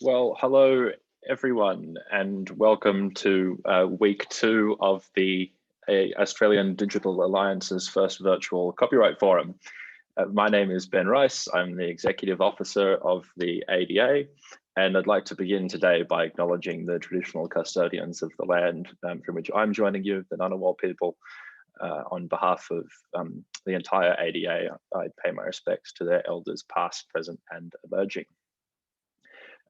Well, hello everyone, and welcome to week 2 of the Australian Digital Alliance's first virtual copyright forum. My name is Ben Rice. I'm the Executive Officer of the ADA, and I'd like to begin today by acknowledging the traditional custodians of the land from which I'm joining you, the Ngunnawal people. On behalf of the entire ADA, I pay my respects to their elders past, present, and emerging.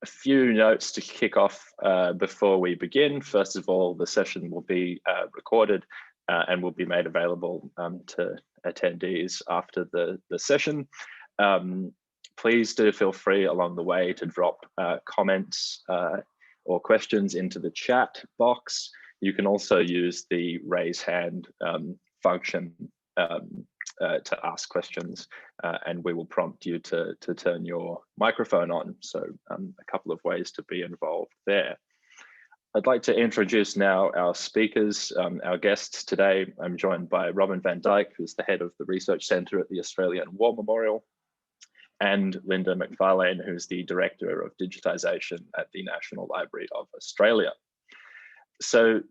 A few notes to kick off before we begin. First of all, the session will be recorded and will be made available to attendees after the session. Please do feel free along the way to drop comments or questions into the chat box. You can also use the raise hand function to ask questions, and we will prompt you to turn your microphone on. So a couple of ways to be involved there. I'd like to introduce now our speakers, our guests today. I'm joined by Robyn van Dyke, who's the head of the Research Centre at the Australian War Memorial, and Linda Macfarlane, who's the Director of Digitisation at the National Library of Australia. So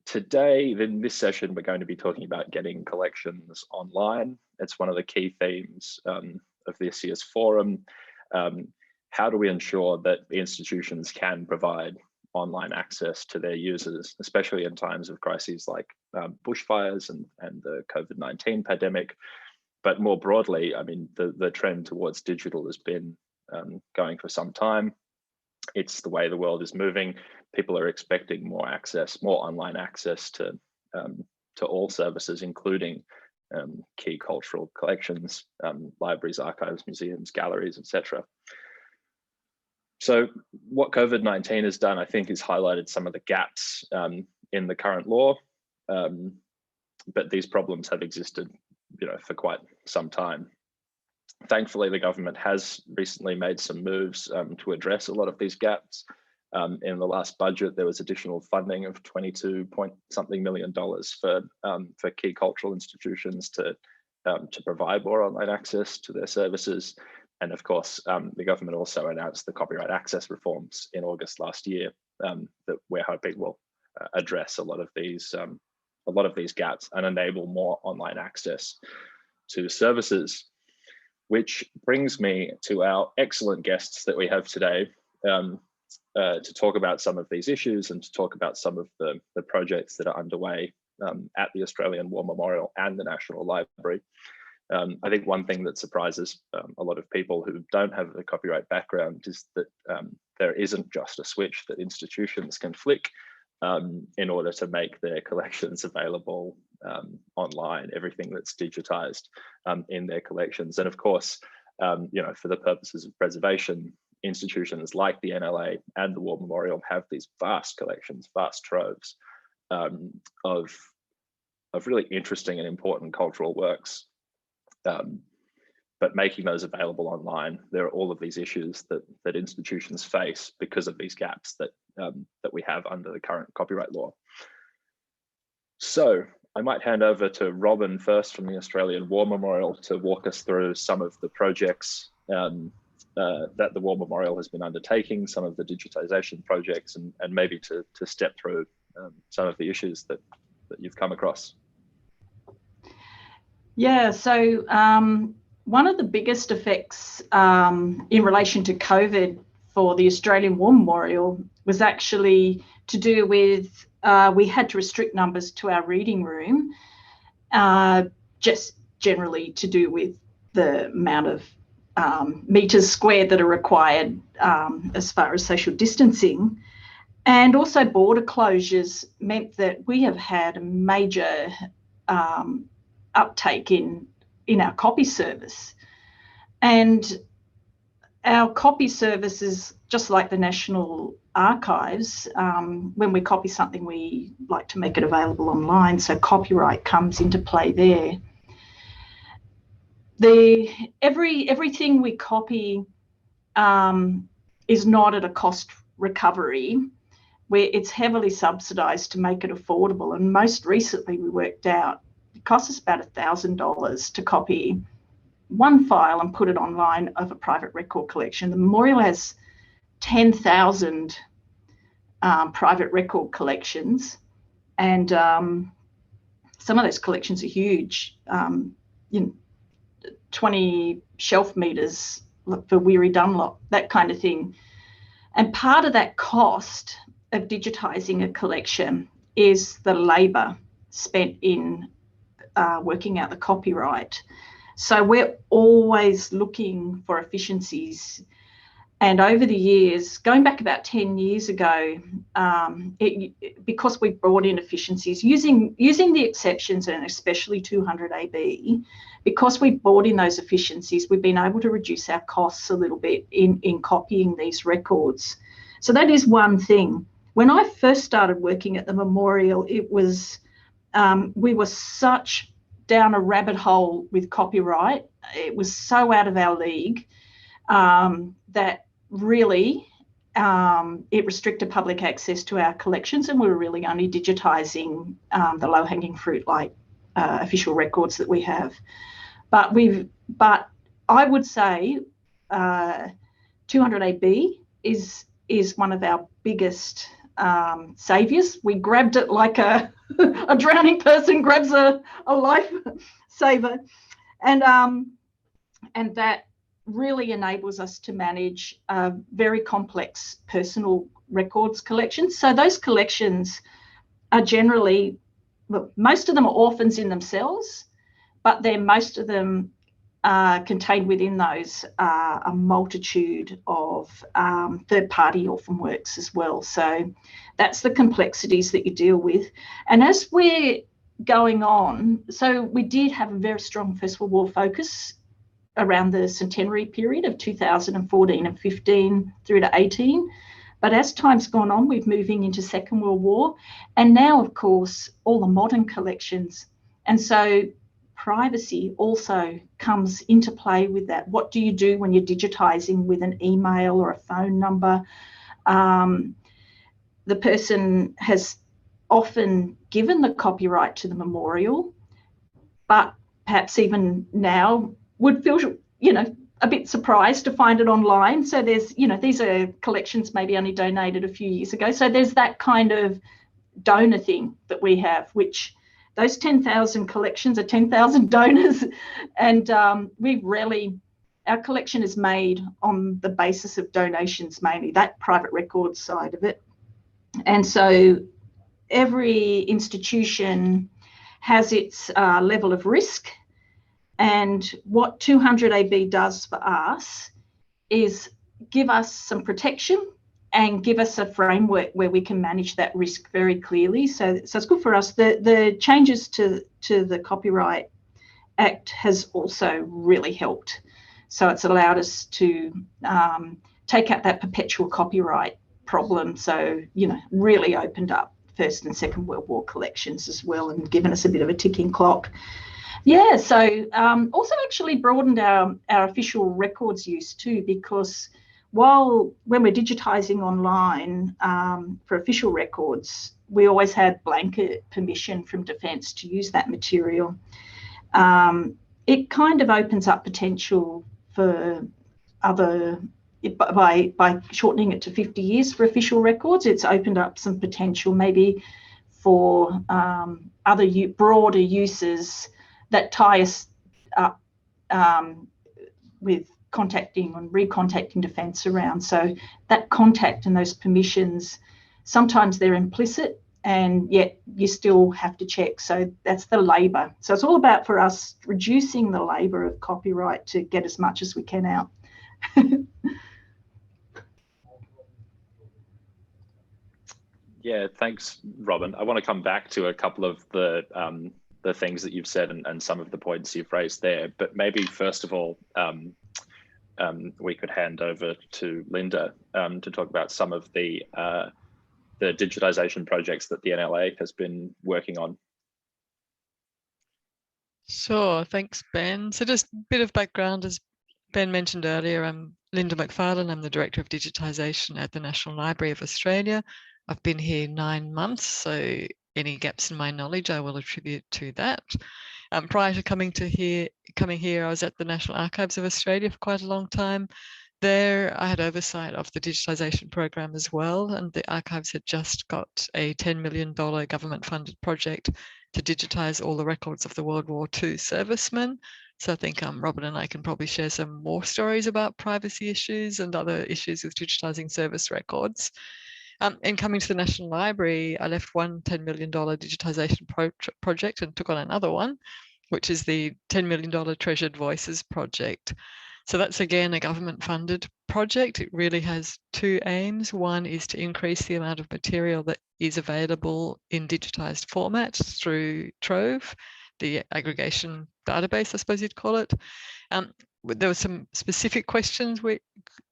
today, in this session, we're going to be talking about getting collections online. It's one of the key themes of this year's forum. How do we ensure that institutions can provide online access to their users, especially in times of crises like bushfires and the COVID-19 pandemic? But more broadly, I mean, the trend towards digital has been going for some time. It's the way the world is moving. People are expecting more access, more online access to all services, including key cultural collections, libraries, archives, museums, galleries, etc. So what COVID-19 has done, I think, is highlighted some of the gaps in the current law, but these problems have existed, for quite some time. Thankfully, the government has recently made some moves to address a lot of these gaps. In the last budget, there was additional funding of $22-point-something million for key cultural institutions to provide more online access to their services. And of course, the government also announced the copyright access reforms in August last year that we're hoping will address a lot of these gaps and enable more online access to services. Which brings me to our excellent guests that we have today to talk about some of these issues and to talk about some of the projects that are underway at the Australian War Memorial and the National Library. I think one thing that surprises a lot of people who don't have a copyright background is that there isn't just a switch that institutions can flick in order to make their collections available online, everything that's digitized in their collections. And of course, for the purposes of preservation, institutions like the NLA and the War Memorial have these vast collections, vast troves of really interesting and important cultural works. But making those available online, there are all of these issues that institutions face because of these gaps that we have under the current copyright law. So I might hand over to Robyn first from the Australian War Memorial to walk us through some of the projects that the War Memorial has been undertaking, some of the digitisation projects, and maybe to step through some of the issues that you've come across. Yeah, so one of the biggest effects in relation to COVID for the Australian War Memorial was actually to do with we had to restrict numbers to our reading room, just generally to do with the amount of meters squared that are required as far as social distancing. And also border closures meant that we have had a major uptake in our copy service. And our copy service is just like the National Archives. When we copy something, we like to make it available online, so copyright comes into play there. Everything we copy is not at a cost recovery, where it's heavily subsidised to make it affordable. And most recently, we worked out it costs us about $1,000 to copy one file and put it online of a private record collection. The Memorial has 10,000 private record collections, and some of those collections are huge, 20 shelf meters for Weary Dunlop, that kind of thing. And part of that cost of digitising a collection is the labour spent in working out the copyright. So we're always looking for efficiencies. And over the years, going back about 10 years ago, because we brought in efficiencies, using the exceptions and especially 200AB, because we brought in those efficiencies, we've been able to reduce our costs a little bit in copying these records. So that is one thing. When I first started working at the Memorial, it was, we were such down a rabbit hole with copyright. It was so out of our league that really it restricted public access to our collections, and we were really only digitising the low-hanging fruit like official records that we have. But I would say 200AB is one of our biggest saviours. We grabbed it like a drowning person grabs a life saver, and that really enables us to manage very complex personal records collections. So those collections are generally, look, most of them are orphans in themselves, but then most of them contained within those a multitude of third-party orphan works as well. So that's the complexities that you deal with. And as we're going on, so we did have a very strong First World War focus around the centenary period of 2014 and 15 through to 18. But as time's gone on, we're moving into Second World War. And now, of course, all the modern collections. And so privacy also comes into play with that. What do you do when you're digitising with an email or a phone number? The person has often given the copyright to the Memorial, but perhaps even now would feel, a bit surprised to find it online. So there's, these are collections maybe only donated a few years ago. So there's that kind of donor thing that we have, which those 10,000 collections are 10,000 donors. And our collection is made on the basis of donations mainly, that private records side of it. And so every institution has its level of risk. And what 200AB does for us is give us some protection and give us a framework where we can manage that risk very clearly. So it's good for us. The changes to the Copyright Act has also really helped. So it's allowed us to take out that perpetual copyright problem. So, really opened up First and Second World War collections as well and given us a bit of a ticking clock. Yeah, so also actually broadened our official records use too, because when we're digitising online for official records, we always had blanket permission from Defence to use that material. It kind of opens up potential for other, by shortening it to 50 years for official records, it's opened up some potential maybe for other broader uses that tie us up with contacting and recontacting Defence around. So that contact and those permissions, sometimes they're implicit and yet you still have to check. So that's the labour. So it's all about, for us, reducing the labour of copyright to get as much as we can out. Yeah, thanks, Robyn. I want to come back to a couple of the things that you've said and some of the points you've raised there. But maybe first of all, we could hand over to Linda to talk about some of the digitisation projects that the NLA has been working on. Sure, thanks, Ben. So just a bit of background, as Ben mentioned earlier, I'm Linda Macfarlane. I'm the Director of Digitisation at the National Library of Australia. I've been here 9 months, so any gaps in my knowledge I will attribute to that. Prior to coming here, I was at the National Archives of Australia for quite a long time. there I had oversight of the digitisation program as well, and the archives had just got a $10 million government funded project to digitise all the records of the World War II servicemen. So I think Robyn and I can probably share some more stories about privacy issues and other issues with digitising service records. And coming to the National Library, I left one $10 million digitisation project and took on another one, which is the $10 million Treasured Voices project. So that's again a government funded project. It really has two aims. One is to increase the amount of material that is available in digitised formats through Trove, the aggregation database, I suppose you'd call it. There were some specific questions,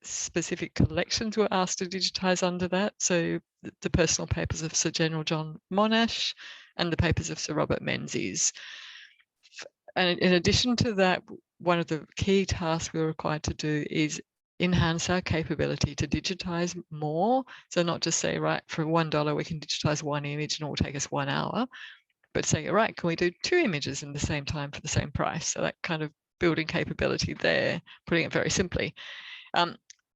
specific collections were asked to digitise under that. So the personal papers of Sir General John Monash and the papers of Sir Robert Menzies. And in addition to that, one of the key tasks we were required to do is enhance our capability to digitise more. So not just say, right, for $1 we can digitise one image and it will take us 1 hour, but say, right, can we do 2 images in the same time for the same price? So that kind of building capability there, putting it very simply.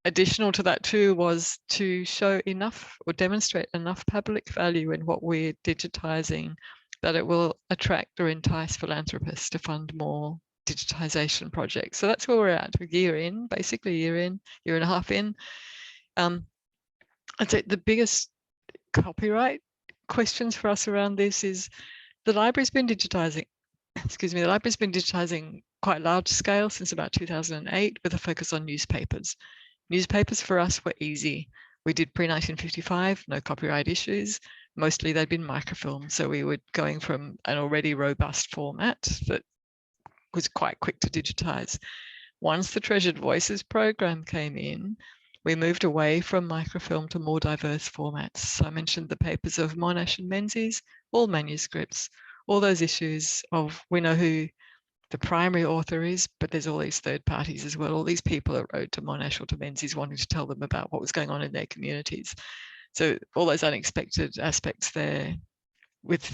Additional to that too was to show enough or demonstrate enough public value in what we're digitising that it will attract or entice philanthropists to fund more digitisation projects. So that's where we're at, a year in, basically a year and a half in. I'd say the biggest copyright questions for us around this is the library's been digitising, the library's been digitising quite large scale since about 2008 with a focus on newspapers. Newspapers for us were easy. We did pre-1955, no copyright issues. Mostly they'd been microfilm, so we were going from an already robust format that was quite quick to digitise. Once the Treasured Voices program came in, we moved away from microfilm to more diverse formats. So I mentioned the papers of Monash and Menzies, all manuscripts, all those issues of we know who the primary author is, but there's all these third parties as well. All these people that wrote to Monash or to Menzies wanting to tell them about what was going on in their communities. So all those unexpected aspects there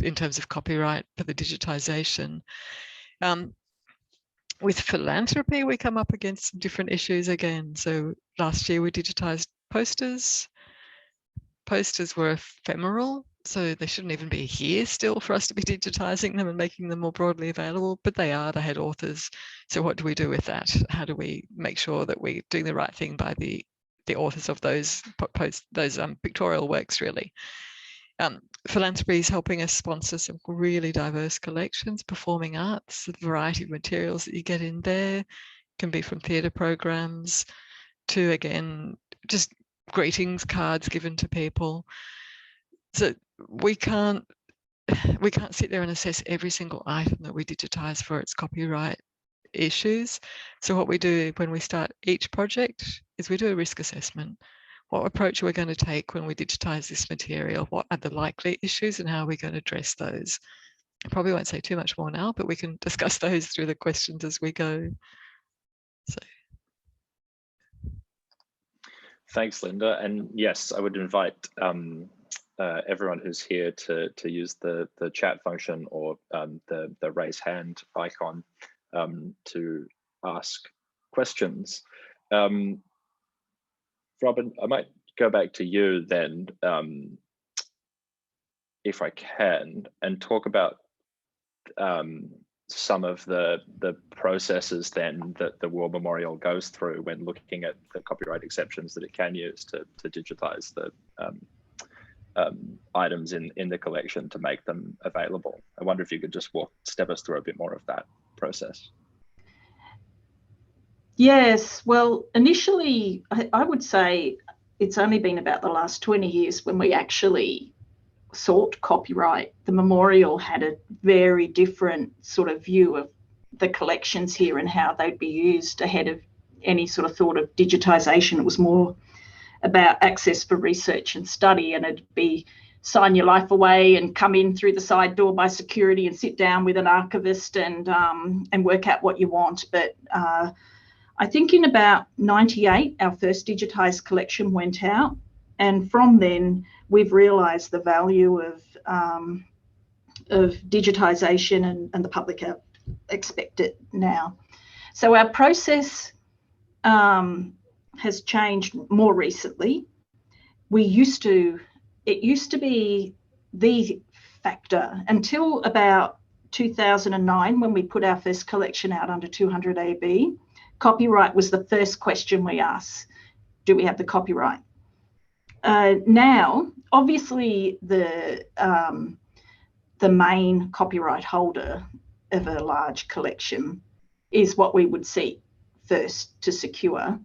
in terms of copyright for the digitisation. With philanthropy, we come up against some different issues again. So last year we digitised posters. Posters were ephemeral, so they shouldn't even be here still for us to be digitising them and making them more broadly available, but they are, they had authors. So what do we do with that? How do we make sure that we're doing the right thing by the authors of those pictorial works, really? Philanthropy is helping us sponsor some really diverse collections, performing arts, the variety of materials that you get in there can be from theatre programs to, again, just greetings cards given to people. So we can't sit there and assess every single item that we digitise for its copyright issues. So what we do when we start each project is we do a risk assessment. What approach are we going to take when we digitise this material? What are the likely issues and how are we going to address those? I probably won't say too much more now, but we can discuss those through the questions as we go. So. Thanks, Linda. And yes, I would invite everyone who's here to use the chat function or the raise hand icon to ask questions. Robyn, I might go back to you then, if I can, and talk about some of the processes then that the War Memorial goes through when looking at the copyright exceptions that it can use to digitize the items in the collection to make them available. I wonder if you could just step us through a bit more of that process. Yes, well, initially, I would say it's only been about the last 20 years when we actually sought copyright. The Memorial had a very different sort of view of the collections here and how they'd be used ahead of any sort of thought of digitisation. It was more about access for research and study, and it'd be sign your life away and come in through the side door by security and sit down with an archivist and work out what you want. But I think in about 98, our first digitised collection went out. And from then, we've realised the value of digitisation and the public expect it now. So our process has changed more recently. It used to be the factor until about 2009, when we put our first collection out under 200 AB. Copyright was the first question we asked. Do we have the copyright? Now, obviously, the main copyright holder of a large collection is what we would seek first to secure.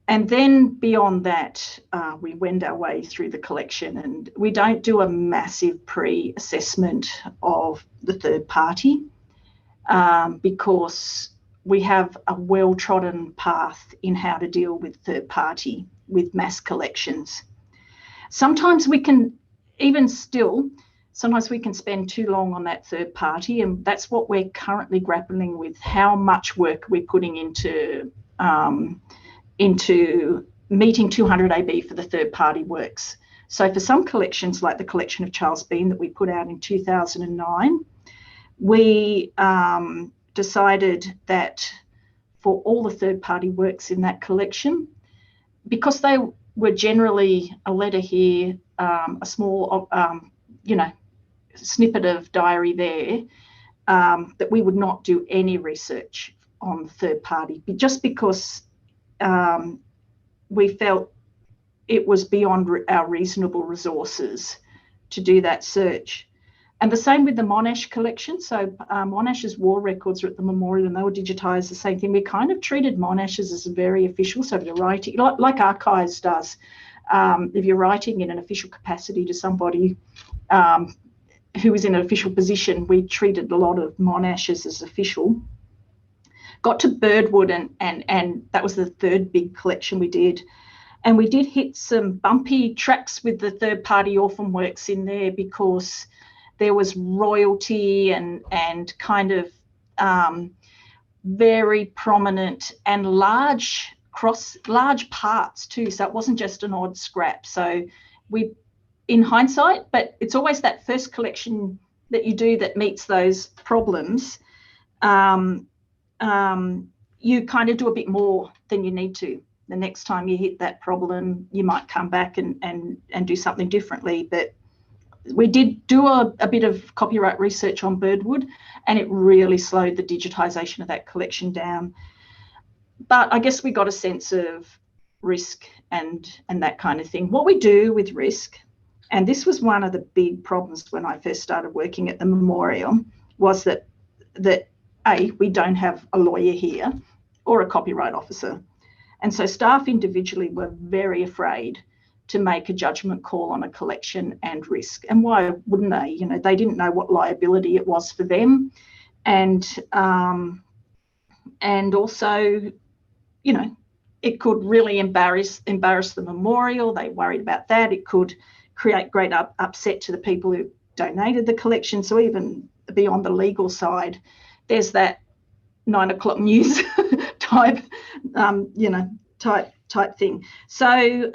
And then beyond that, we wend our way through the collection, and we don't do a massive pre-assessment of the third party because we have a well-trodden path in how to deal with third party with mass collections. Sometimes we can, even still, sometimes we can spend too long on that third party, and that's what we're currently grappling with, how much work we're putting into meeting 200 AB for the third party works. So for some collections, like the collection of Charles Bean that we put out in 2009, we decided that for all the third party works in that collection, because they were generally a letter here, a small snippet of diary there, that we would not do any research on the third party, just because we felt it was beyond our reasonable resources to do that search. And the same with the Monash Collection. So Monash's war records are at the memorial, and they were digitised, the same thing. We kind of treated Monash's as very official. So if you're writing, like Archives does, if you're writing in an official capacity to somebody who is in an official position, we treated a lot of Monash's as official. Got to Birdwood, and that was the third big collection we did. And we did hit some bumpy tracks with the third party orphan works in there, because there was royalty and kind of very prominent and large parts too. So it wasn't just an odd scrap. So we, in hindsight, but it's always that first collection that you do that meets those problems. You kind of do a bit more than you need to. The next time you hit that problem, you might come back and do something differently. But we did do a bit of copyright research on Birdwood, and it really slowed the digitisation of that collection down. But I guess we got a sense of risk and that kind of thing. What we do with risk, and this was one of the big problems when I first started working at the memorial, was that we don't have a lawyer here or a copyright officer. And so staff individually were very afraid to make a judgment call on a collection and risk. And why wouldn't they? You know, they didn't know what liability it was for them. And also, you know, it could really embarrass the memorial. They worried about that. It could create great upset to the people who donated the collection. So even beyond the legal side, there's that 9 o'clock news type thing. So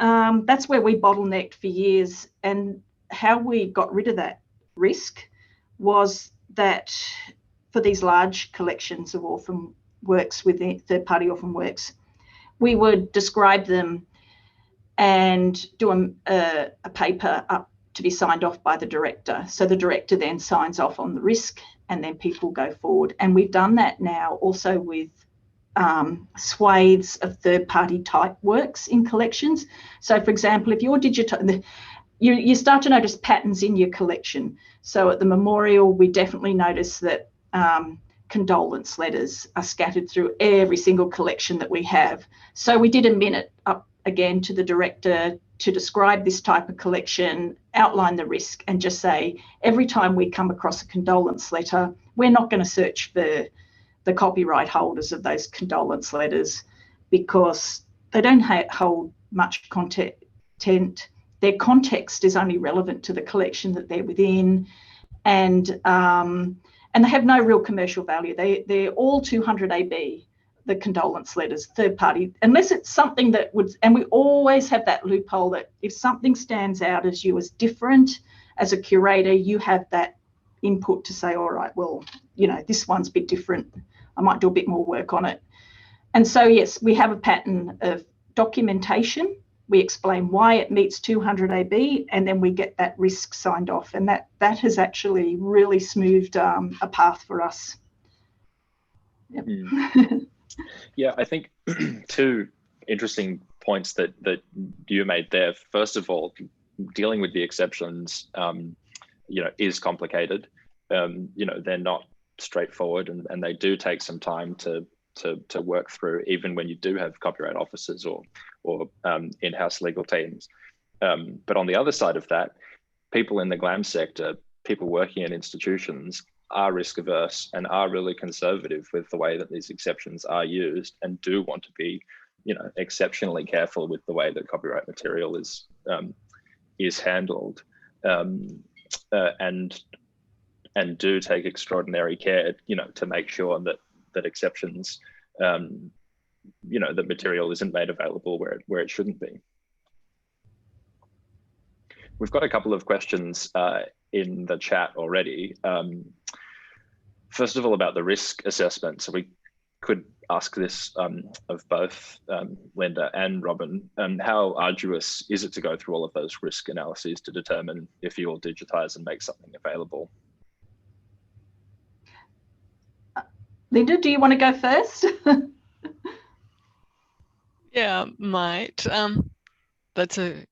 that's where we bottlenecked for years. And how we got rid of that risk was that for these large collections of orphan works within third-party orphan works, we would describe them and do a paper up to be signed off by the director. So the director then signs off on the risk, and then people go forward. And we've done that now also with swathes of third-party type works in collections. So, for example, if you're you start to notice patterns in your collection. So at the memorial, we definitely notice that condolence letters are scattered through every single collection that we have. So we did a minute up again to the director to describe this type of collection, outline the risk, and just say, every time we come across a condolence letter, we're not going to search for the copyright holders of those condolence letters, because they don't hold much content. Their context is only relevant to the collection that they're within, and they have no real commercial value. They're all 200 AB, the condolence letters, third party, unless it's something that would, and we always have that loophole that if something stands out as you as different as a curator, you have that input to say, all right, well, you know, this one's a bit different. I might do a bit more work on it. And so, yes, we have a pattern of documentation. We explain why it meets 200 AB, and then we get that risk signed off. And that has actually really smoothed a path for us. Yep. Yeah, I think two interesting points that you made there. First of all, dealing with the exceptions, is complicated. They're not straightforward, and they do take some time to work through, even when you do have copyright officers or in-house legal teams. But on the other side of that, people in the GLAM sector, people working in institutions, are risk averse and are really conservative with the way that these exceptions are used, and do want to be, exceptionally careful with the way that copyright material is handled, and do take extraordinary care, to make sure that exceptions, that material isn't made available where it shouldn't be. We've got a couple of questions in the chat already. First of all, about the risk assessment. So we could ask this of both Linda and Robyn. How arduous is it to go through all of those risk analyses to determine if you will digitise and make something available? Linda, do you want to go first? Yeah, might. That's a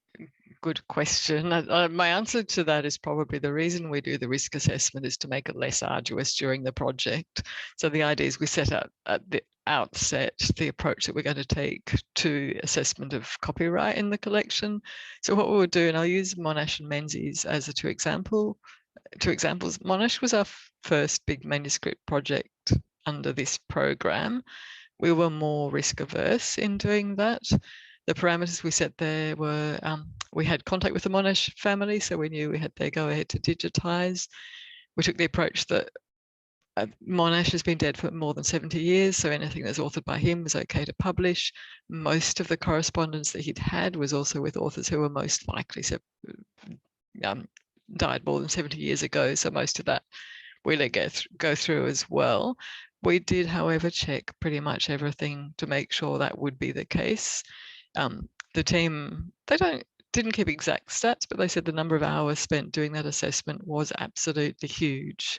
good question. My answer to that is probably the reason we do the risk assessment is to make it less arduous during the project. So the idea is we set out at the outset the approach that we're going to take to assessment of copyright in the collection. So what we'll do, and I'll use Monash and Menzies as the two examples. Monash was our first big manuscript project under this program. We were more risk averse in doing that. The parameters we set there were, we had contact with the Monash family, so we knew we had their go ahead to digitise. We took the approach that Monash has been dead for more than 70 years, so anything that's authored by him was okay to publish. Most of the correspondence that he'd had was also with authors who were most likely died more than 70 years ago, so most of that we let go through as well. We did, however, check pretty much everything to make sure that would be the case. The team, didn't keep exact stats, but they said the number of hours spent doing that assessment was absolutely huge.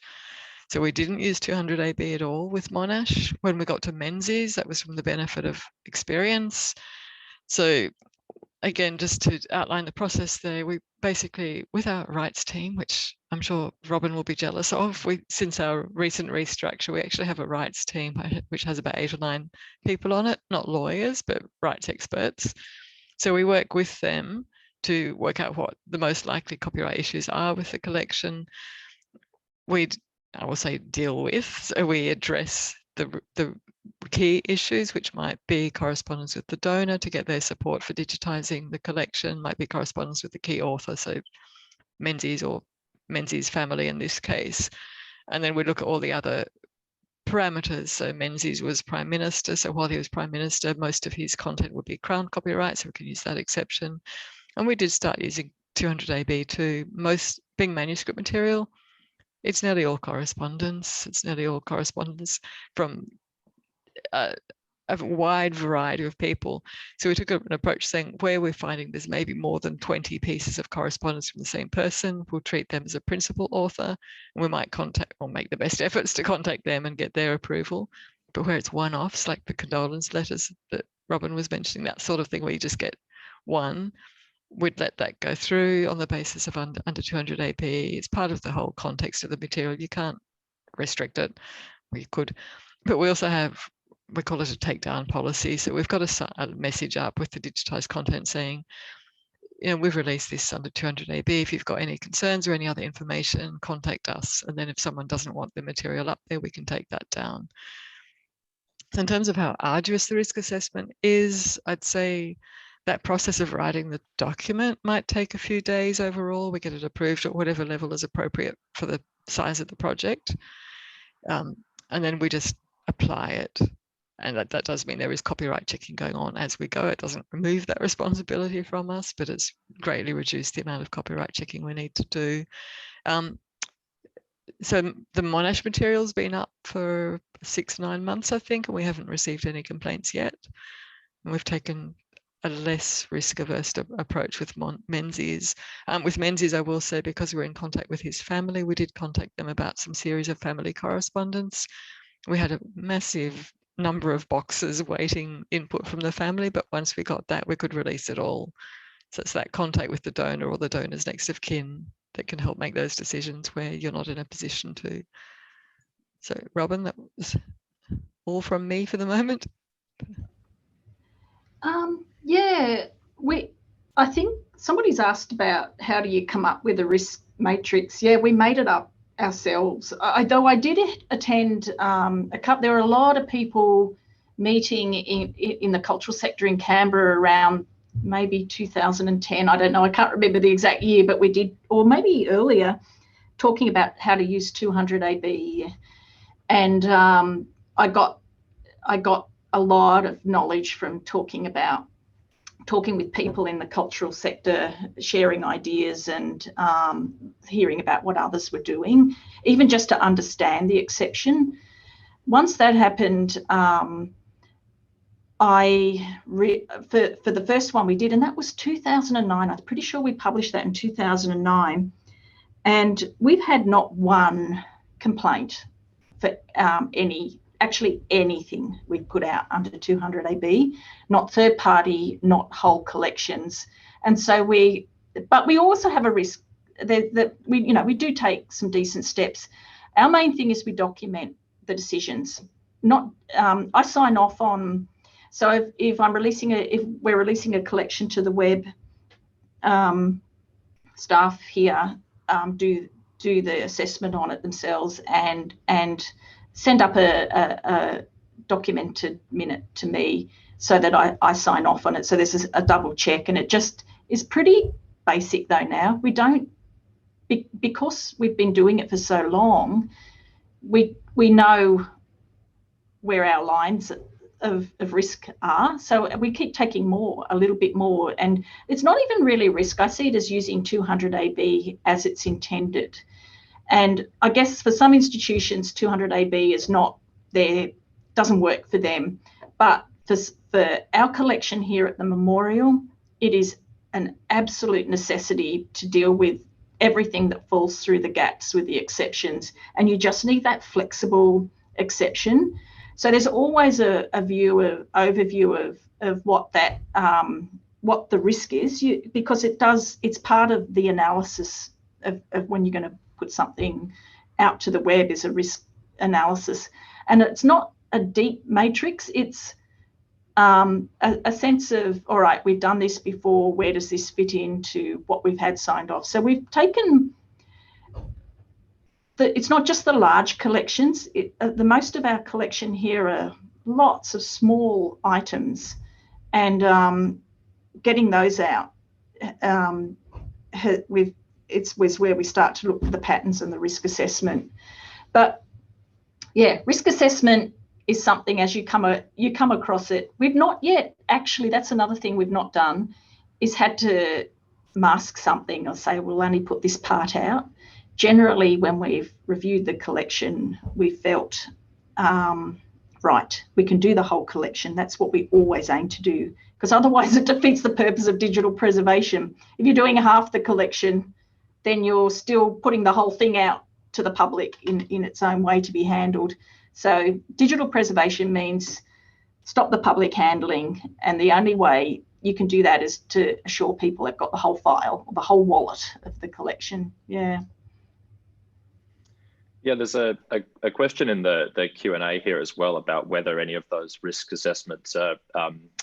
So we didn't use 200 AB at all with Monash. When we got to Menzies, that was from the benefit of experience. So again, just to outline the process there, we basically, with our rights team, which I'm sure Robyn will be jealous of, since our recent restructure, we actually have a rights team which has about 8 or 9 people on it, not lawyers, but rights experts. So we work with them to work out what the most likely copyright issues are with the collection. I will say deal with, so we address the key issues, which might be correspondence with the donor to get their support for digitising the collection, might be correspondence with the key author, so Menzies or Menzies family in this case. And then we look at all the other parameters. So Menzies was Prime Minister, so while he was Prime Minister, most of his content would be Crown copyright, so we can use that exception. And we did start using 200 AB too. Most being manuscript material, it's nearly all correspondence. It's nearly all correspondence from a wide variety of people. So we took an approach saying where we're finding there's maybe more than 20 pieces of correspondence from the same person, we'll treat them as a principal author, and we might contact or make the best efforts to contact them and get their approval. But where it's one-offs, like the condolence letters that Robyn was mentioning, that sort of thing where you just get one, we'd let that go through on the basis of under 200 AP. It's part of the whole context of the material. You can't restrict it. We could, but we also have, we call it a takedown policy. So we've got a message up with the digitized content saying, we've released this under 200 AB. If you've got any concerns or any other information, contact us. And then if someone doesn't want the material up there, we can take that down. So in terms of how arduous the risk assessment is, I'd say that process of writing the document might take a few days overall. We get it approved at whatever level is appropriate for the size of the project. And then we just apply it. And that does mean there is copyright checking going on as we go. It doesn't remove that responsibility from us, but it's greatly reduced the amount of copyright checking we need to do. So the Monash material's been up for 6-9 months, I think, and we haven't received any complaints yet. And we've taken a less risk-averse approach with Menzies. With Menzies, I will say, because we're in contact with his family, we did contact them about some series of family correspondence. We had a massive number of boxes waiting input from the family, but once we got that, we could release it all. So it's that contact with the donor or the donor's next of kin that can help make those decisions where you're not in a position to. So Robyn, that was all from me for the moment. Yeah, I think somebody's asked about how do you come up with a risk matrix. Yeah, we made it up ourselves. Though I did attend there were a lot of people meeting in the cultural sector in Canberra around maybe 2010. I don't know, I can't remember the exact year, but we did, or maybe earlier, talking about how to use 200 AB. And I got a lot of knowledge from talking with people in the cultural sector, sharing ideas and hearing about what others were doing, even just to understand the exception. Once that happened, for the first one we did, and that was 2009. I'm pretty sure we published that in 2009. And we've had not one complaint for anything we've put out under 200 AB, not third party, not whole collections. And so but we also have a risk that we do take some decent steps. Our main thing is we document the decisions. I sign off on, so if we're releasing a collection to the web, staff here do the assessment on it themselves and send up a documented minute to me so that I sign off on it. So there's a double check, and it just is pretty basic though now. We don't, because we've been doing it for so long, we know where our lines of risk are. So we keep taking a little bit more. And it's not even really risk. I see it as using 200 AB as it's intended. And I guess for some institutions, 200 AB is not there, doesn't work for them. But for our collection here at the Memorial, it is an absolute necessity to deal with everything that falls through the gaps with the exceptions. And you just need that flexible exception. So there's always an overview of what that what the risk is, because it's part of the analysis of when you're going to put something out to the web is a risk analysis. And it's not a deep matrix, it's a sense of, all right, we've done this before, where does this fit into what we've had signed off? So we've taken, it's not just the large collections, the most of our collection here are lots of small items, and getting those out, was where we start to look for the patterns and the risk assessment. But yeah, risk assessment is something as you come across it. We've not yet, actually, that's another thing we've not done, is had to mask something or say we'll only put this part out. Generally, when we've reviewed the collection, we felt, right, we can do the whole collection. That's what we always aim to do, because otherwise it defeats the purpose of digital preservation. If you're doing half the collection, then you're still putting the whole thing out to the public in its own way to be handled. So digital preservation means stop the public handling, and the only way you can do that is to assure people they've got the whole file, or the whole wallet of the collection. Yeah. Yeah, there's a question in the Q&A here as well about whether any of those risk assessments are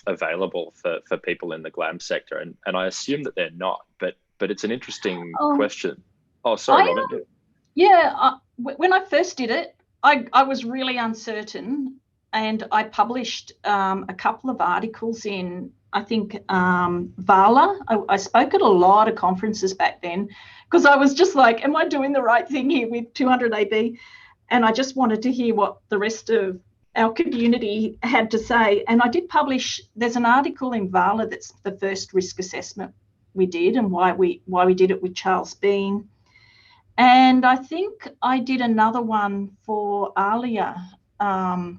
available for people in the GLAM sector, and I assume that they're not, but it's an interesting question. Oh, sorry, Robyn. When I first did it, I was really uncertain, and I published a couple of articles in, I think, VALA. I spoke at a lot of conferences back then, because I was just like, am I doing the right thing here with 200 AB? And I just wanted to hear what the rest of our community had to say. And I did publish, there's an article in VALA that's the first risk assessment we did, and why we did it with Charles Bean. And I think I did another one for ALIA as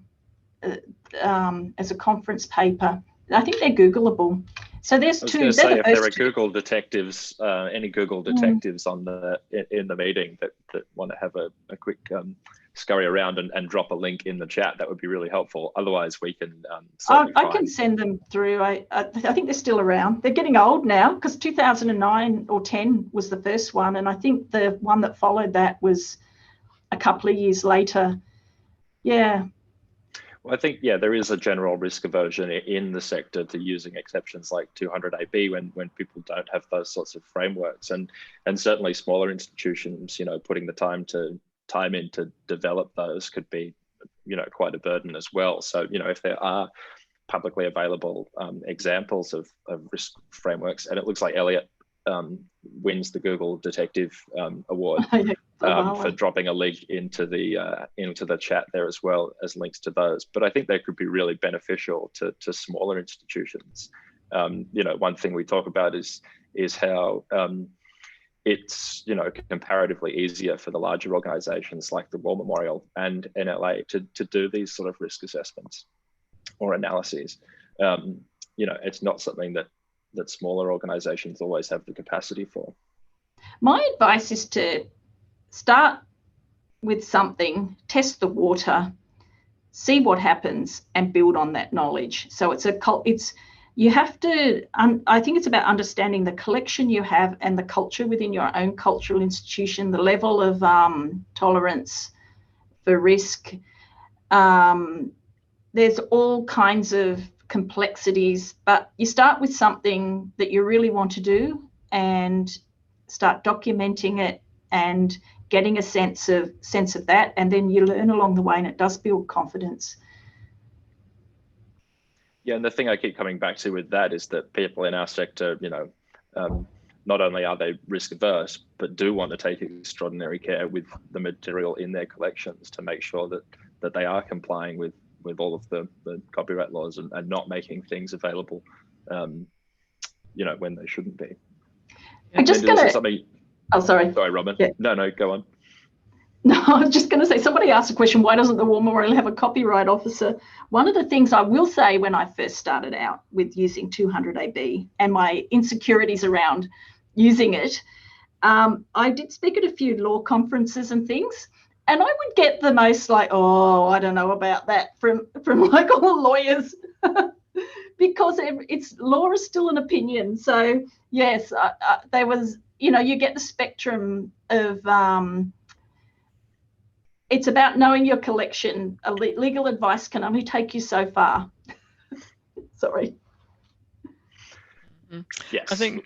a conference paper. I think they're Googleable. So there's I was two. going to They're say, the if there are first two. Google detectives, any Google detectives on in the meeting that want to have a quick scurry around and drop a link in the chat, that would be really helpful. Otherwise, we can certainly I can send them through. I think they're still around. They're getting old now, because 2009 or 10 was the first one, and I think the one that followed that was a couple of years later. Yeah. Well, I think, yeah, there is a general risk aversion in the sector to using exceptions like 200AB when people don't have those sorts of frameworks, and certainly smaller institutions, putting the time in to develop those could be, quite a burden as well. So, if there are publicly available examples of risk frameworks, and it looks like Elliot wins the Google Detective Award for dropping a link into the chat there, as well as links to those. But I think they could be really beneficial to smaller institutions. One thing we talk about is how it's comparatively easier for the larger organisations like the War Memorial and NLA to do these sort of risk assessments or analyses. It's not something that smaller organisations always have the capacity for. My advice is to start with something, test the water, see what happens, and build on that knowledge. So you have to, I think it's about understanding the collection you have and the culture within your own cultural institution, the level of tolerance for risk. There's all kinds of complexities, but you start with something that you really want to do and start documenting it and getting a sense of that, and then you learn along the way, and it does build confidence. Yeah, and the thing I keep coming back to with that is that people in our sector, not only are they risk averse, but do want to take extraordinary care with the material in their collections to make sure that they are complying with all of the copyright laws and not making things available, when they shouldn't be. I'm just going to... Oh, sorry. Sorry, Robyn. Yeah. No, go on. No, I was just going to say, somebody asked a question, why doesn't the War Memorial have a copyright officer? One of the things I will say when I first started out with using 200AB and my insecurities around using it, I did speak at a few law conferences and things, and I would get the most like, oh, I don't know about that from like all the lawyers because law is still an opinion. So yes, there was, you get the spectrum of, it's about knowing your collection. Legal advice can only take you so far. Sorry. Yes. I think,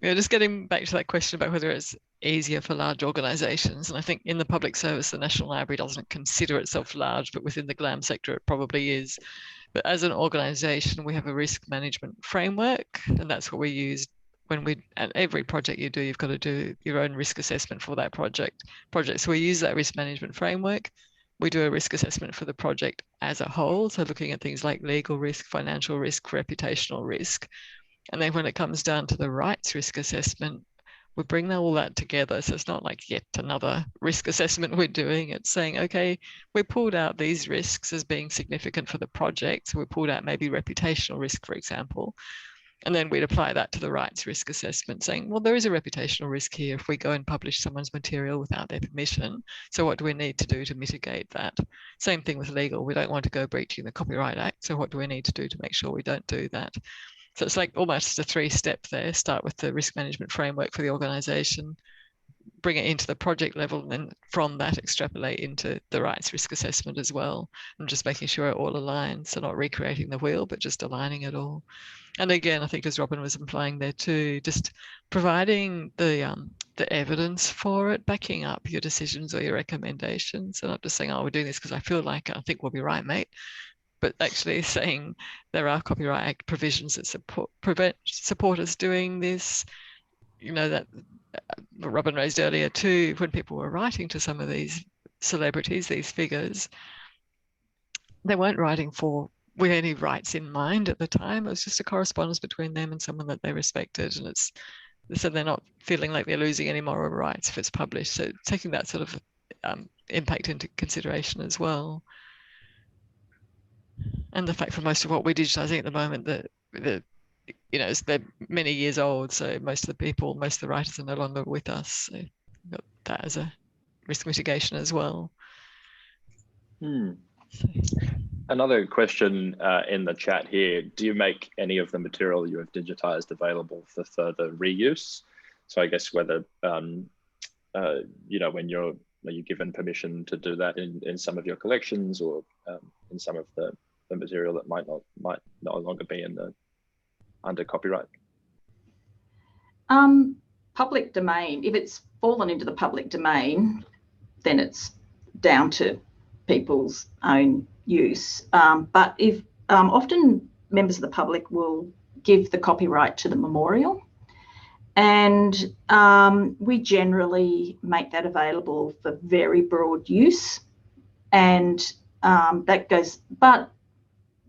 just getting back to that question about whether it's easier for large organisations, and I think in the public service, the National Library doesn't consider itself large, but within the GLAM sector, it probably is. But as an organisation, we have a risk management framework, and that's what we use and every project you do, you've got to do your own risk assessment for that project. So we use that risk management framework. We do a risk assessment for the project as a whole. So looking at things like legal risk, financial risk, reputational risk. And then when it comes down to the rights risk assessment, we bring all that together. So it's not like yet another risk assessment we're doing. It's saying, okay, we pulled out these risks as being significant for the project. So we pulled out maybe reputational risk, for example. And then we'd apply that to the rights risk assessment, saying, well, there is a reputational risk here if we go and publish someone's material without their permission. So what do we need to do to mitigate that? Same thing with legal. We don't want to go breaching the Copyright Act. So what do we need to do to make sure we don't do that? So it's like almost a 3-step there. Start with the risk management framework for the organisation, bring it into the project level, and then from that extrapolate into the rights risk assessment as well, and just making sure it all aligns. So not recreating the wheel, but just aligning it all. And again, I think as Robyn was implying there too, just providing the evidence for it, backing up your decisions or your recommendations, and not just saying, oh, we're doing this because I feel like it, I think we'll be right, mate. But actually saying there are Copyright Act provisions that support us doing this. That Robyn raised earlier too, when people were writing to some of these celebrities, these figures, they weren't writing with any rights in mind at the time. It was just a correspondence between them and someone that they respected, and so they're not feeling like they're losing any moral rights if it's published. So taking that sort of impact into consideration as well. And the fact for most of what we're digitising at the moment, the they're many years old, so most of the writers are no longer with us. So got that as a risk mitigation as well. So. Another question in the chat here: do you make any of the material you have digitized available for further reuse? So I guess whether when you're given permission to do that in some of your collections, or in some of the material that might no longer be under copyright. Public domain. If it's fallen into the public domain, then it's down to people's own use. But if often members of the public will give the copyright to the memorial, and we generally make that available for very broad use, and that goes. But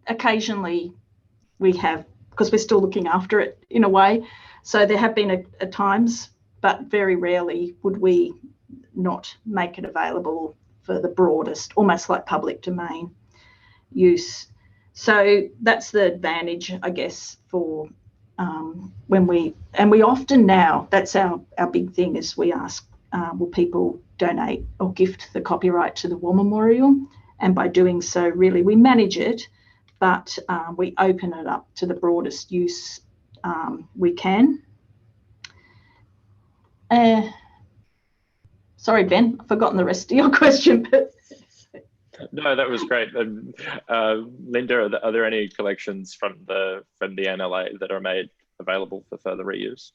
occasionally we have, because we're still looking after it in a way. So there have been at times, but very rarely would we not make it available for the broadest, almost like public domain use. So that's the advantage, I guess, for when we often now, that's our big thing, is we ask, will people donate or gift the copyright to the war memorial? And by doing so, really, we manage it, but we open it up to the broadest use we can. Sorry, Ben, I've forgotten the rest of your question. But no, that was great. Linda, are there any collections from the NLA that are made available for further reuse?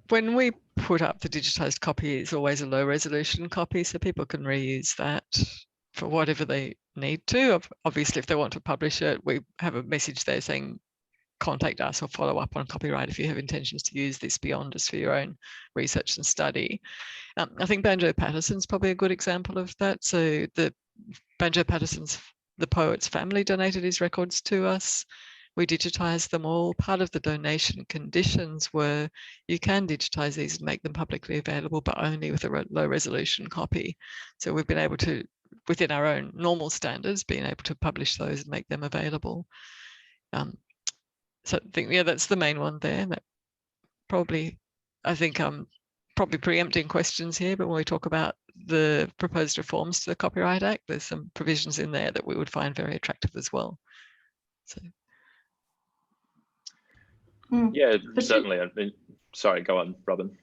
When we put up the digitised copy, it's always a low resolution copy, so people can reuse that for whatever they need to. Obviously, if they want to publish it, we have a message there saying, contact us or follow up on copyright if you have intentions to use this beyond just for your own research and study. I think Banjo Patterson's probably a good example of that. So the Banjo Patterson's, the poet's family donated his records to us. We digitized them all. Part of the donation conditions were you can digitize these and make them publicly available, but only with a low resolution copy. So we've been able to, within our own normal standards, being able to publish those and make them available. So I think, yeah, that's the main one there. That probably, I think I'm probably preempting questions here, but when we talk about the proposed reforms to the Copyright Act, there's some provisions in there that we would find very attractive as well. So. Yeah, certainly. I mean, sorry, go on, Robyn.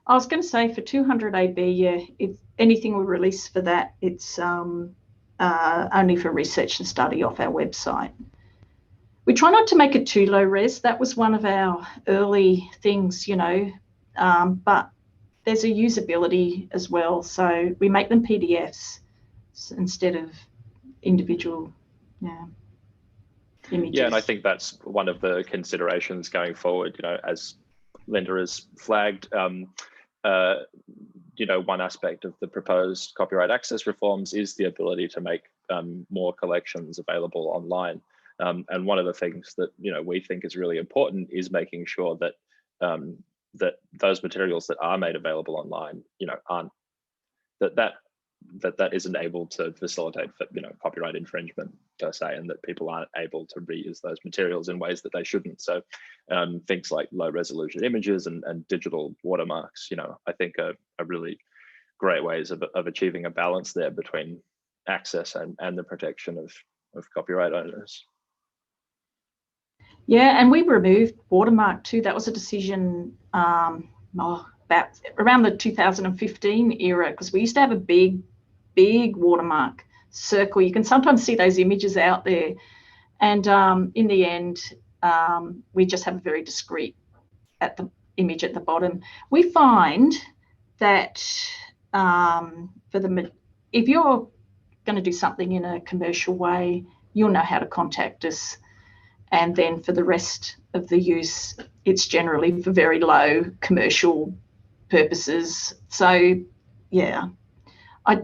I was going to say for 200 AB, yeah, if anything we release for that, it's only for research and study off our website. We try not to make it too low res. That was one of our early things, but there's a usability as well. So we make them PDFs instead of individual images. Yeah, and I think that's one of the considerations going forward, as Linda has flagged, one aspect of the proposed copyright access reforms is the ability to make more collections available online. And one of the things that we think is really important is making sure that that those materials that are made available online, aren't that isn't able to facilitate copyright infringement per se, and that people aren't able to reuse those materials in ways that they shouldn't. So things like low resolution images and digital watermarks, I think are really great ways of achieving a balance there between access and the protection of copyright owners. Yeah, and we removed Watermark too. That was a decision about around the 2015 era, because we used to have a big watermark circle. You can sometimes see those images out there, and in the end, we just have a very discreet image at the bottom. We find that if you're going to do something in a commercial way, you'll know how to contact us. And then for the rest of the use, it's generally for very low commercial purposes. So, yeah, I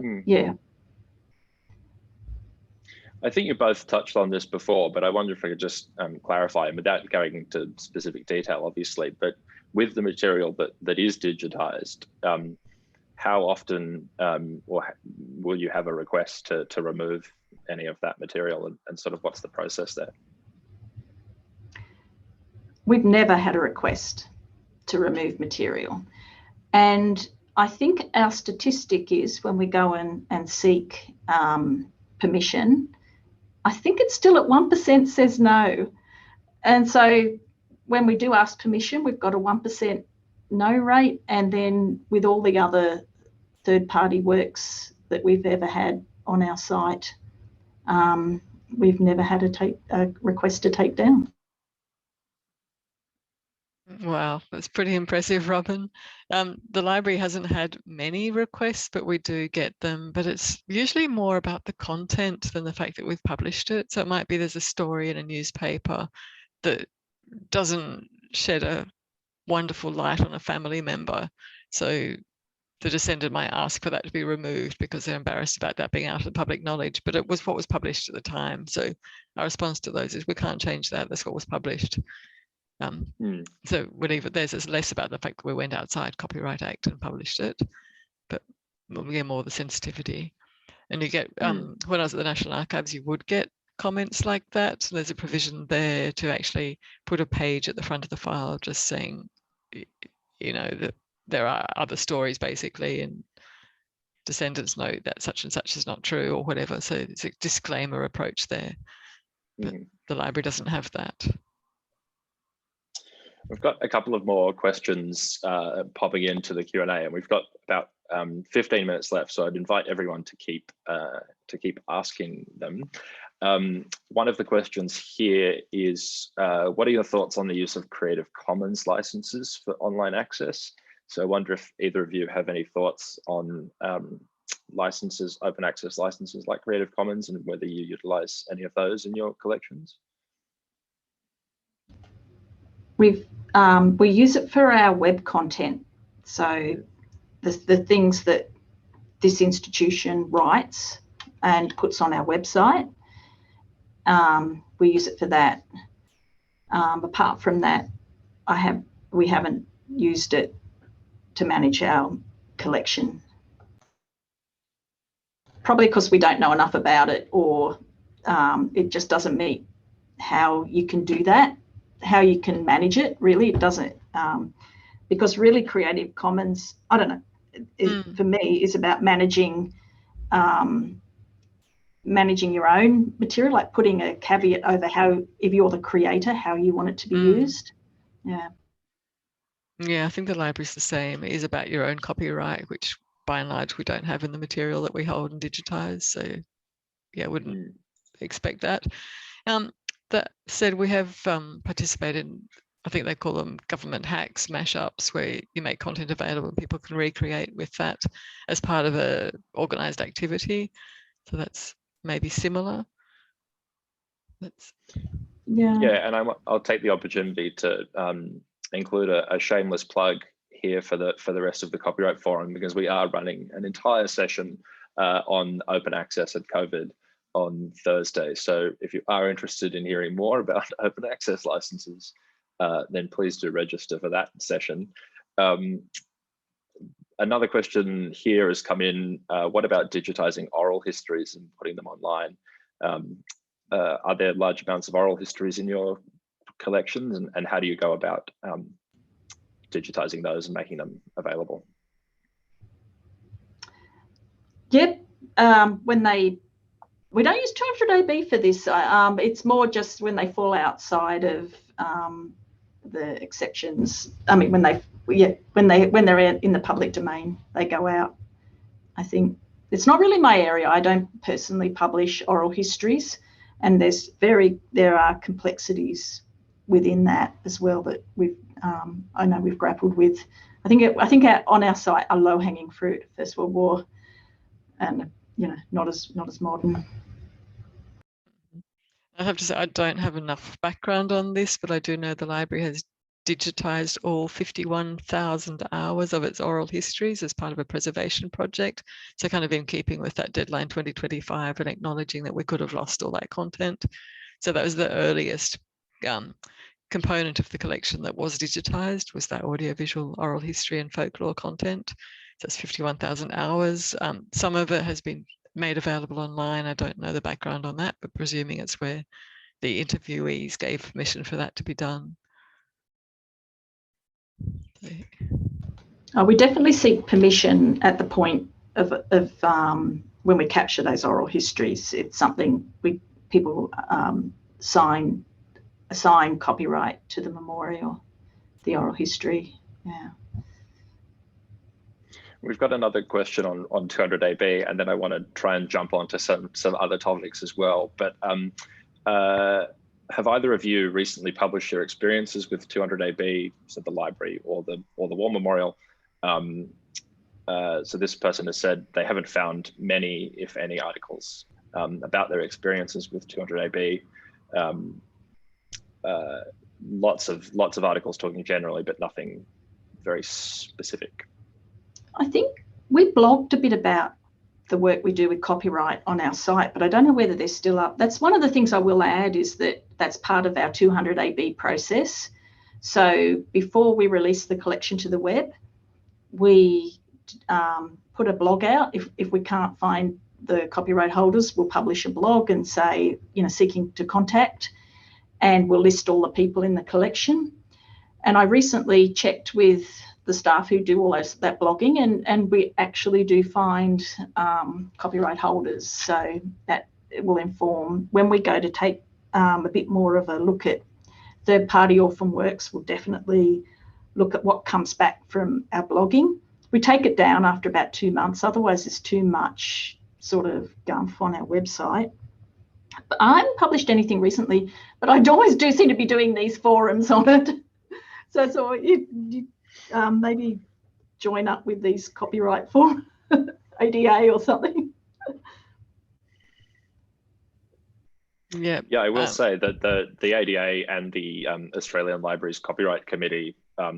think you both touched on this before, but I wonder if I could just clarify, without going into specific detail, obviously, but with the material that is digitized, how often will you have a request to remove any of that material, and sort of what's the process there? we've never had a request to remove material. And I think our statistic is when we go and seek permission, I think it's still at 1% says no. And so when we do ask permission, we've got a 1% no rate. And then with all the other third-party works that we've ever had on our site, we've never had a request to take down. Wow, that's pretty impressive, Robyn. The library hasn't had many requests, but we do get them. But it's usually more about the content than the fact that we've published it. So it might be there's a story in a newspaper that doesn't shed a wonderful light on a family member. So the descendant might ask for that to be removed because they're embarrassed about that being out of public knowledge. But it was what was published at the time. So our response to those is we can't change that. That's what was published. So we leave it there. So it's less about the fact that we went outside Copyright Act and published it, but we get more the sensitivity. And you get, when I was at the National Archives, you would get comments like that. So there's a provision there to actually put a page at the front of the file just saying, you know, that there are other stories basically, and descendants note that such and such is not true or whatever. So it's a disclaimer approach there. But the library doesn't have that. We've got a couple of more questions popping into the Q&A, and we've got about 15 minutes left, so I'd invite everyone to keep asking them. One of the questions here is, what are your thoughts on the use of Creative Commons licenses for online access? So I wonder if either of you have any thoughts on licenses, open access licenses like Creative Commons, and whether you utilize any of those in your collections. We use it for our web content. So the things that this institution writes and puts on our website, we use it for that. Apart from that, we haven't used it to manage our collection. Probably because we don't know enough about it, or it just doesn't meet how you can do that, how you can manage it. Really, it doesn't, because really Creative Commons, I don't know, for me is about managing your own material, like putting a caveat over how, if you're the creator, how you want it to be used. Yeah, I think the library's the same. It is about your own copyright, which by and large we don't have in the material that we hold and digitize. So yeah, I wouldn't expect that. That said, we have participated in, I think they call them government hacks, mashups, where you make content available and people can recreate with that as part of a organized activity. So that's maybe similar. Yeah, and I'll take the opportunity to include a shameless plug here for the rest of the Copyright Forum, because we are running an entire session on open access and COVID on Thursday. So if you are interested in hearing more about open access licenses, then please do register for that session. Another question here has come in, what about digitizing oral histories and putting them online? Are there large amounts of oral histories in your collections, and how do you go about digitizing those and making them available? Yep, we don't use 200 AB for this. It's more just when they fall outside of the exceptions. I mean, when they're in the public domain, they go out. I think it's not really my area. I don't personally publish oral histories, and there are complexities within that as well that I know we've grappled with. I think on our site are low-hanging fruit, First World War, and not as modern. I have to say I don't have enough background on this, but I do know the library has digitized all 51,000 hours of its oral histories as part of a preservation project. So kind of in keeping with that deadline 2025 and acknowledging that we could have lost all that content. So that was the earliest component of the collection that was digitized, was that audiovisual oral history and folklore content. So that's 51,000 hours. Some of it has been made available online. I don't know the background on that, but presuming it's where the interviewees gave permission for that to be done. We definitely seek permission at the point of when we capture those oral histories. It's something people assign copyright to the memorial, the oral history. Yeah. We've got another question on 200 AB, and then I want to try and jump onto some other topics as well. But have either of you recently published your experiences with 200 AB, so the library or the War Memorial? So this person has said they haven't found many, if any, articles about their experiences with 200 AB. Lots of articles talking generally, but nothing very specific. I think we blogged a bit about the work we do with copyright on our site, but I don't know whether they're still up. That's one of the things I will add, is that's part of our 200 AB process. So before we release the collection to the web, we put a blog out. If we can't find the copyright holders, we'll publish a blog and say, seeking to contact, and we'll list all the people in the collection. And I recently checked with the staff who do all that blogging, and we actually do find copyright holders. So that will inform when we go to take a bit more of a look at third-party orphan works. We'll definitely look at what comes back from our blogging. We take it down after about 2 months, otherwise it's too much sort of gumph on our website. But I haven't published anything recently, but I always do seem to be doing these forums on it. So you maybe join up with these copyright forum, ADA or something. Yeah, I will say that the ADA and the Australian Libraries Copyright Committee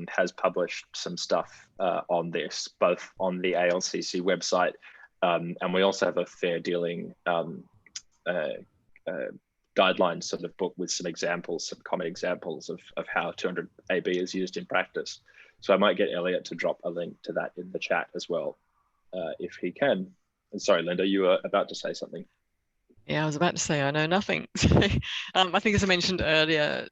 has published some stuff on this, both on the ALCC website, and we also have a fair dealing guidelines sort of book with some examples, some common examples of how 200 AB is used in practice. So I might get Elliot to drop a link to that in the chat as well, if he can. And sorry, Linda, you were about to say something. Yeah, I was about to say I know nothing. I think, as I mentioned earlier,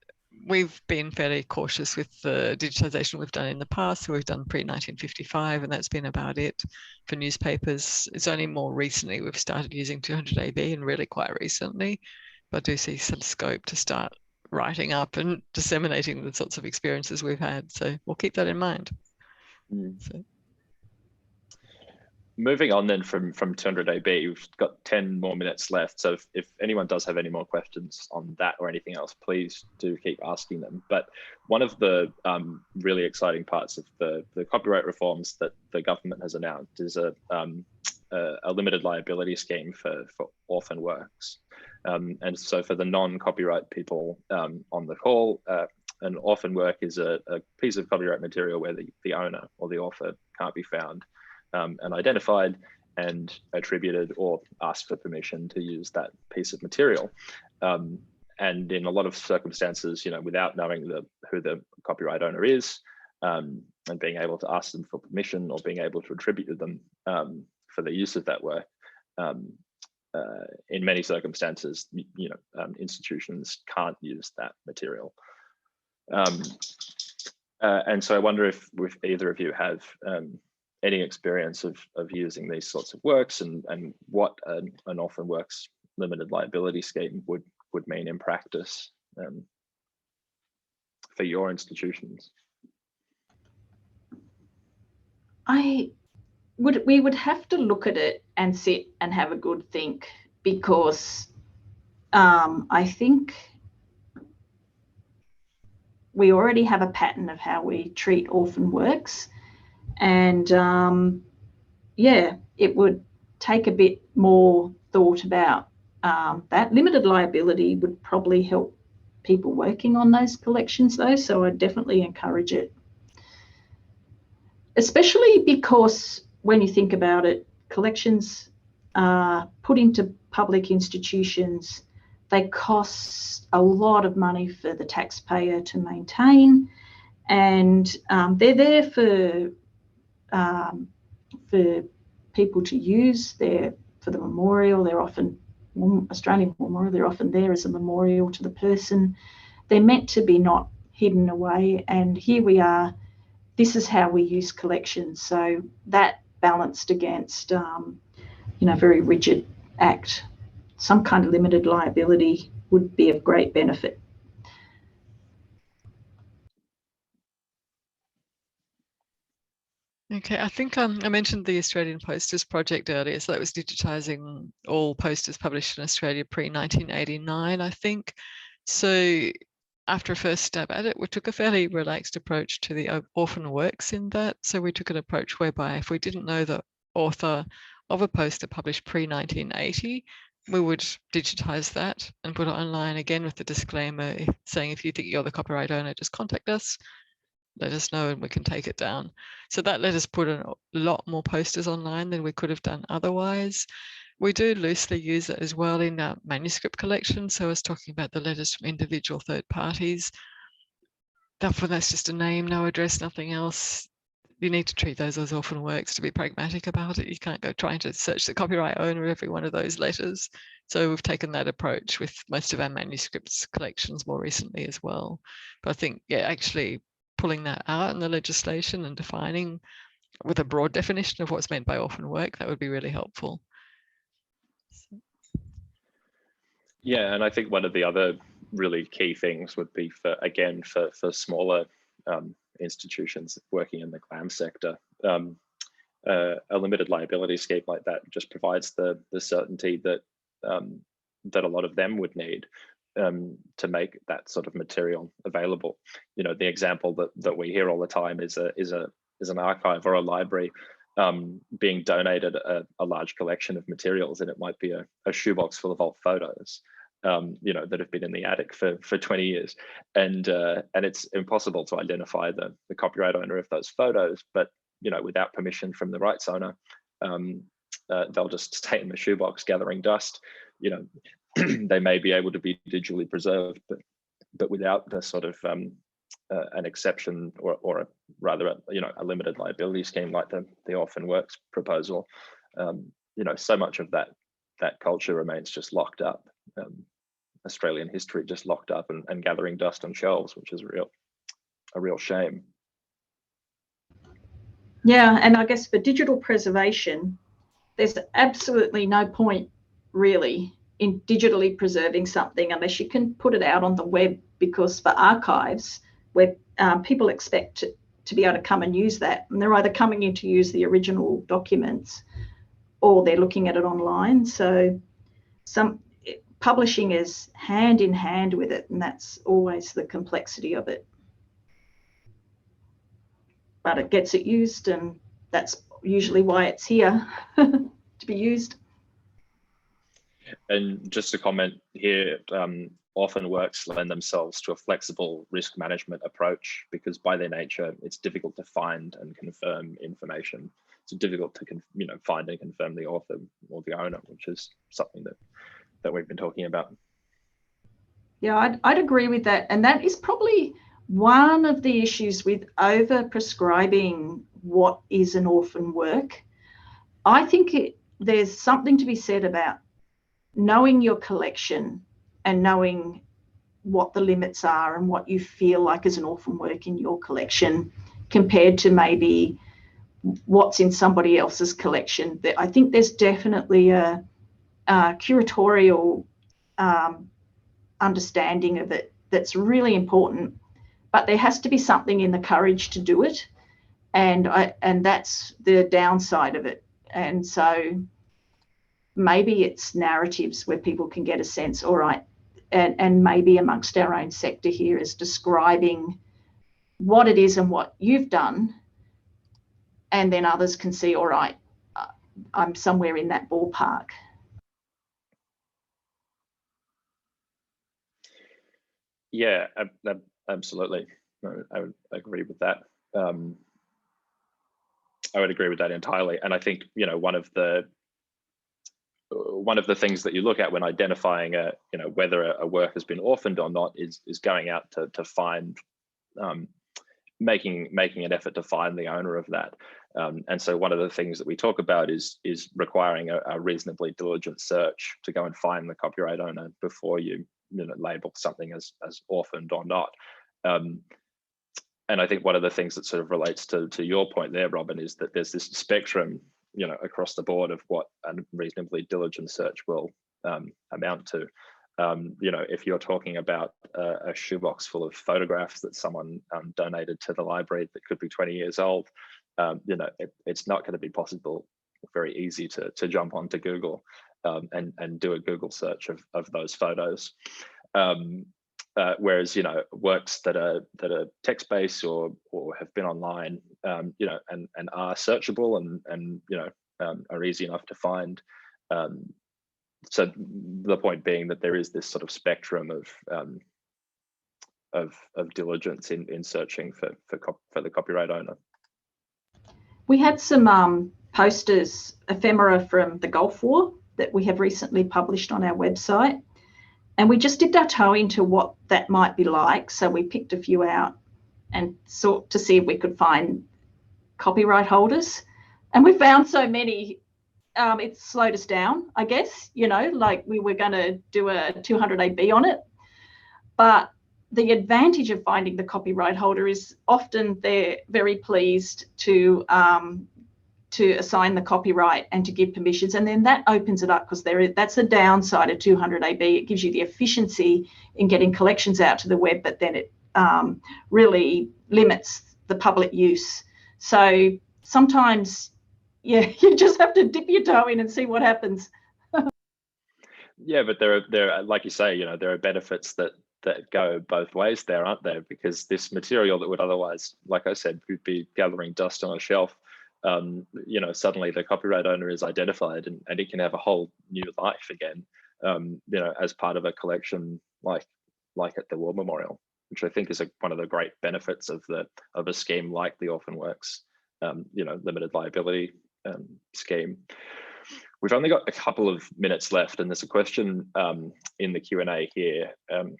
we've been fairly cautious with the digitisation we've done in the past. So we've done pre-1955, and that's been about it for newspapers. It's only more recently we've started using 200 AB, and really quite recently. But I do see some scope to start writing up and disseminating the sorts of experiences we've had. So we'll keep that in mind. So. Moving on then from 200 AB, we've got 10 more minutes left. So if anyone does have any more questions on that or anything else, please do keep asking them. But one of the really exciting parts of the copyright reforms that the government has announced is a limited liability scheme for orphan works. And so for the non-copyright people on the call, an orphan work is a piece of copyright material where the owner or the author can't be found and identified and attributed or asked for permission to use that piece of material. And in a lot of circumstances, without knowing who the copyright owner is, and being able to ask them for permission or being able to attribute to them for the use of that work, in many circumstances, institutions can't use that material. And so I wonder if either of you have any experience of using these sorts of works, and what an orphan works limited liability scheme would mean in practice for your institutions. We would have to look at it and sit and have a good think, because I think we already have a pattern of how we treat orphan works. And it would take a bit more thought about that. Limited liability would probably help people working on those collections though, so I'd definitely encourage it. Especially because when you think about it, collections are put into public institutions. They cost a lot of money for the taxpayer to maintain, and they're there for people to use. They're for the memorial. They're often Australian memorial. They're often there as a memorial to the person. They're meant to be not hidden away. And here we are this is how we use collections. So that balanced against, very rigid act, some kind of limited liability would be of great benefit. Okay, I think I mentioned the Australian Posters Project earlier. So that was digitising all posters published in Australia pre-1989, I think. So after a first stab at it, we took a fairly relaxed approach to the orphan works in that. So we took an approach whereby if we didn't know the author of a poster published pre-1980, we would digitise that and put it online, again with the disclaimer saying if you think you're the copyright owner, just contact us. Let us know and we can take it down. So that let us put a lot more posters online than we could have done otherwise. We do loosely use it as well in our manuscript collection. So I was talking about the letters from individual third parties. That's just a name, no address, nothing else. You need to treat those as orphan works to be pragmatic about it. You can't go trying to search the copyright owner of every one of those letters. So we've taken that approach with most of our manuscripts collections more recently as well. But I think, yeah, actually pulling that out in the legislation and defining with a broad definition of what's meant by orphan work, that would be really helpful. Yeah, and I think one of the other really key things would be for smaller institutions working in the GLAM sector, a limited liability scheme like that just provides the certainty that that a lot of them would need to make that sort of material available. You know, the example that we hear all the time is an archive or a library being donated a large collection of materials, and it might be a shoebox full of old photos, that have been in the attic for 20 years, and it's impossible to identify the copyright owner of those photos. But without permission from the rights owner, they'll just stay in the shoebox gathering dust. They may be able to be digitally preserved, but without the sort of an exception or a limited liability scheme like the Orphan Works proposal, so much of that culture remains just locked up. Australian history just locked up and gathering dust on shelves, which is a real shame. Yeah, and I guess for digital preservation, there's absolutely no point really in digitally preserving something unless you can put it out on the web, because for archives, where people expect to be able to come and use that, and they're either coming in to use the original documents or they're looking at it online. So publishing is hand in hand with it, and that's always the complexity of it. But it gets it used, and that's usually why it's here to be used. And just to comment here, Orphan Works lend themselves to a flexible risk management approach because by their nature, it's difficult to find and confirm information. It's difficult to find and confirm the author or the owner, which is something that we've been talking about. Yeah, I'd agree with that. And that is probably one of the issues with over prescribing what is an orphan work. I think there's something to be said about knowing your collection and knowing what the limits are and what you feel like is an orphan work in your collection compared to maybe what's in somebody else's collection. I think there's definitely a curatorial understanding of it that's really important, but there has to be something in the courage to do it, and that's the downside of it. And so maybe it's narratives where people can get a sense, all right, and maybe amongst our own sector here is describing what it is and what you've done, and then others can see, all right, I'm somewhere in that ballpark. Yeah, absolutely. I would agree with that. I would agree with that entirely. And I think, one of the things that you look at when identifying whether a work has been orphaned or not is going out to find, making an effort to find the owner of that. And so one of the things that we talk about is requiring a reasonably diligent search to go and find the copyright owner before you label something as orphaned or not. I think one of the things that sort of relates to your point there, Robyn, is that there's this spectrum, across the board of what a reasonably diligent search will amount to. If you're talking about a shoebox full of photographs that someone donated to the library that could be 20 years old, it's not going to be possible, very easy to jump onto Google and do a Google search of those photos. Whereas works that are text-based or have been online, and are searchable and are easy enough to find. So the point being that there is this sort of spectrum of diligence in searching for the copyright owner. We had some posters, ephemera from the Gulf War that we have recently published on our website. And we just dipped our toe into what that might be like. So we picked a few out and sought to see if we could find copyright holders. And we found so many, it slowed us down, I guess, like we were going to do a 200 AB on it. But the advantage of finding the copyright holder is often they're very pleased to assign the copyright and to give permissions, and then that opens it up, because that's a downside of 200 AB. It gives you the efficiency in getting collections out to the web, but then it really limits the public use. So sometimes, you just have to dip your toe in and see what happens. Yeah, but there are, like you say, there are benefits that go both ways there, aren't there? Because this material that would otherwise, like I said, would be gathering dust on a shelf, suddenly the copyright owner is identified and it can have a whole new life again, as part of a collection like at the War Memorial, which I think is one of the great benefits of a scheme like the Orphan Works, limited liability scheme. We've only got a couple of minutes left, and there's a question in the Q&A here.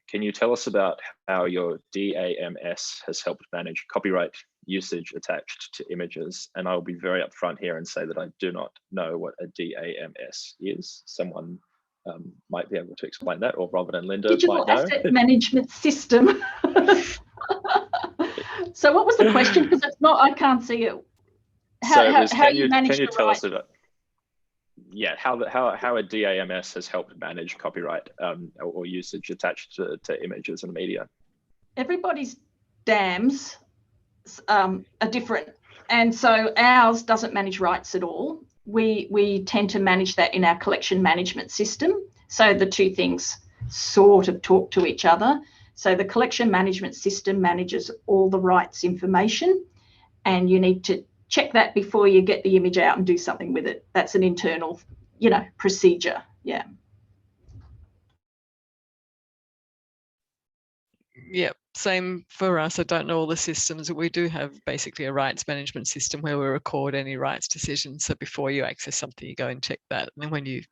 Can you tell us about how your DAMS has helped manage copyright usage attached to images? And I'll be very upfront here and say that I do not know what a DAMS is. Someone might be able to explain that, or Robyn and Linda Digital might know. Asset Management System. So what was the question? Because it's not, I can't see it. Can you tell us about how a DAMS has helped manage copyright or usage attached to images and media? Everybody's DAMS are different, and so ours doesn't manage rights at all. We tend to manage that in our collection management system, so the two things sort of talk to each other. So the collection management system manages all the rights information, and you need to check that before you get the image out and do something with it. That's an internal, procedure. Yeah. Yeah, same for us. I don't know all the systems. We do have basically a rights management system where we record any rights decisions. So before you access something, you go and check that. And then when you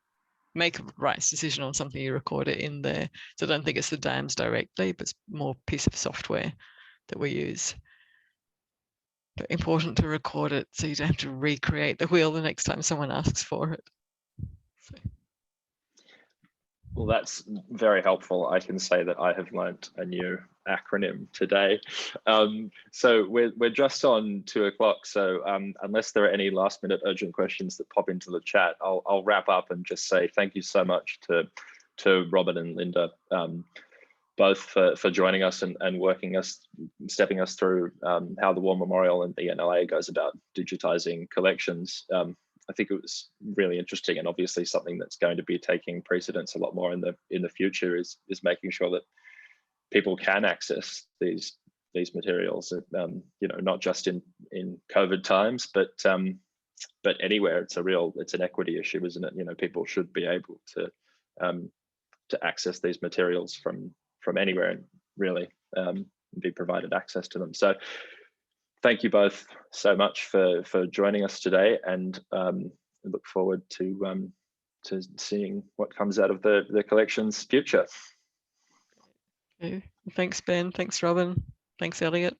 make a rights decision on something, you record it in there. So I don't think it's the DAMS directly, but it's more piece of software that we use. But important to record it so you don't have to recreate the wheel the next time someone asks for it. So. Well, that's very helpful. I can say that I have learnt a new acronym today. So we're just on 2 o'clock. So unless there are any last minute urgent questions that pop into the chat, I'll wrap up and just say thank you so much to Robyn and Linda, both for joining us and stepping us through how the War Memorial and the NLA goes about digitising collections. I think it was really interesting, and obviously something that's going to be taking precedence a lot more in the future is making sure that people can access these materials, not just in COVID times, but anywhere. It's an equity issue, isn't it? People should be able to access these materials from anywhere, really, and be provided access to them. So thank you both so much for joining us today, and look forward to seeing what comes out of the collection's future. Okay. Thanks, Ben. Thanks, Robyn. Thanks, Elliot.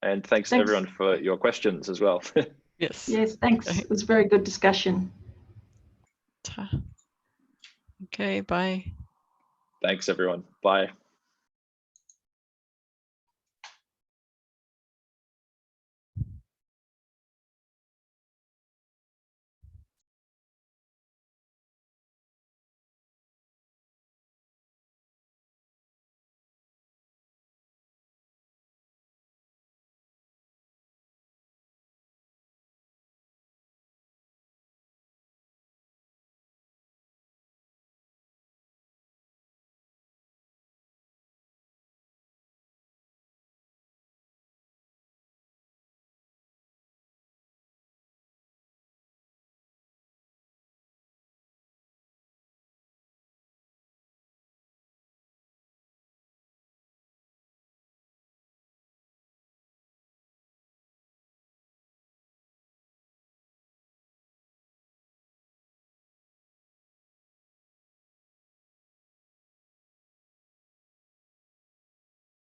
And thanks everyone for your questions as well. Yes. Yes, thanks. Okay. It was a very good discussion. Okay, bye. Thanks, everyone. Bye.